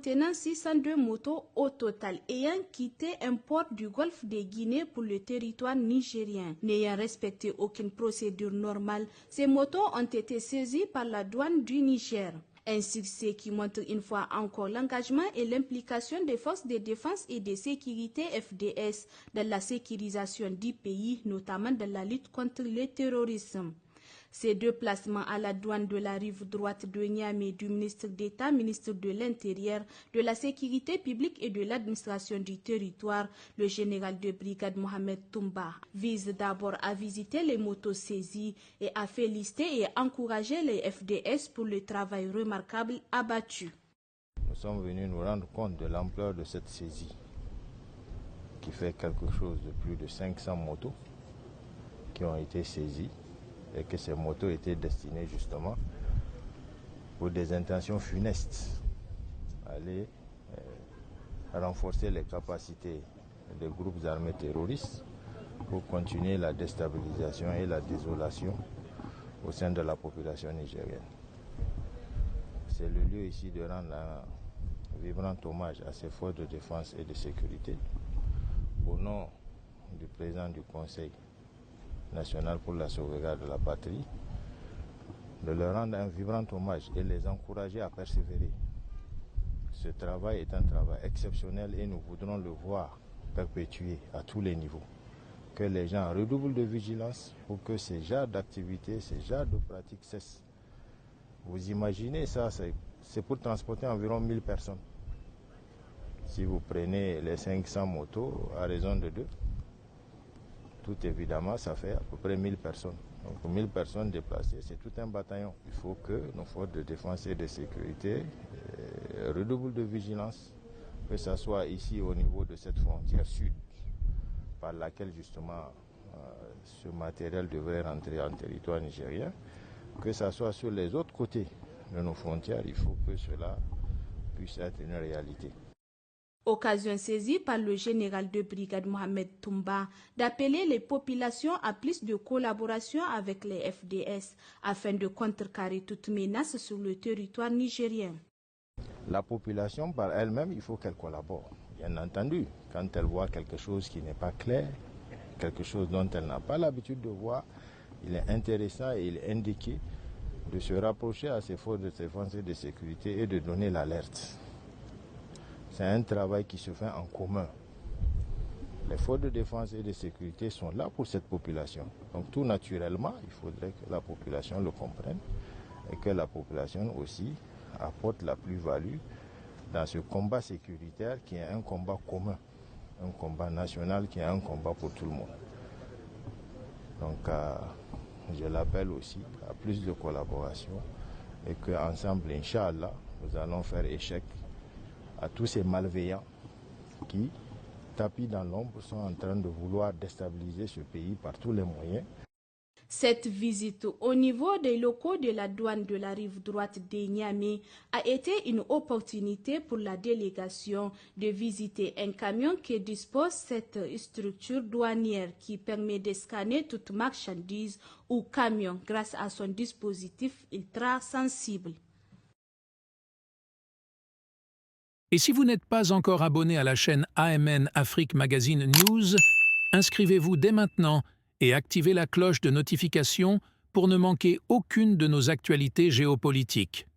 contenant 602 motos au total ayant quitté un port du golfe de Guinée pour le territoire nigérien. N'ayant respecté aucune procédure normale, ces motos ont été saisies par la douane du Niger. Un succès qui montre une fois encore l'engagement et l'implication des forces de défense et de sécurité FDS dans la sécurisation du pays, notamment dans la lutte contre le terrorisme. Ces deux placements à la douane de la rive droite de Niamey du ministre d'État, ministre de l'Intérieur, de la Sécurité publique et de l'administration du territoire, le général de brigade Mohamed Toumba, vise d'abord à visiter les motos saisies et à féliciter et encourager les FDS pour le travail remarquable abattu. Nous sommes venus nous rendre compte de l'ampleur de cette saisie qui fait quelque chose de plus de 500 motos qui ont été saisies et que ces motos étaient destinées justement pour des intentions funestes, aller renforcer les capacités des groupes armés terroristes pour continuer la déstabilisation et la désolation au sein de la population nigérienne. C'est le lieu ici de rendre un vibrant hommage à ces forces de défense et de sécurité au nom du président du Conseil national pour la sauvegarde de la patrie, de leur rendre un vibrant hommage et les encourager à persévérer. Ce travail est un travail exceptionnel et nous voudrons le voir perpétué à tous les niveaux. Que les gens redoublent de vigilance pour que ces genres d'activités, ces genres de pratiques cessent. Vous imaginez ça, c'est pour transporter environ 1000 personnes. Si vous prenez les 500 motos à raison de 2, tout évidemment, ça fait à peu près 1000 personnes. Donc 1000 personnes déplacées, c'est tout un bataillon. Il faut que nos forces de défense et de sécurité redoublent de vigilance, que ce soit ici au niveau de cette frontière sud, par laquelle justement ce matériel devrait rentrer en territoire nigérien, que ce soit sur les autres côtés de nos frontières, il faut que cela puisse être une réalité. Occasion saisie par le général de brigade Mohamed Toumba d'appeler les populations à plus de collaboration avec les FDS afin de contrecarrer toute menace sur le territoire nigérien. La population par elle-même, il faut qu'elle collabore. Bien entendu, quand elle voit quelque chose qui n'est pas clair, quelque chose dont elle n'a pas l'habitude de voir, il est intéressant et il est indiqué de se rapprocher à ces forces de défense et de sécurité et de donner l'alerte. C'est un travail qui se fait en commun. Les forces de défense et de sécurité sont là pour cette population. Donc tout naturellement, il faudrait que la population le comprenne et que la population aussi apporte la plus-value dans ce combat sécuritaire qui est un combat commun, un combat national qui est un combat pour tout le monde. Donc je l'appelle aussi à plus de collaboration et qu'ensemble, Inch'Allah, nous allons faire échec à tous ces malveillants qui, tapis dans l'ombre, sont en train de vouloir déstabiliser ce pays par tous les moyens. Cette visite au niveau des locaux de la douane de la rive droite de Niamey a été une opportunité pour la délégation de visiter un camion qui dispose cette structure douanière qui permet de scanner toute marchandise ou camion grâce à son dispositif ultra sensible. Et si vous n'êtes pas encore abonné à la chaîne AMN Afrique Magazine News, inscrivez-vous dès maintenant et activez la cloche de notification pour ne manquer aucune de nos actualités géopolitiques.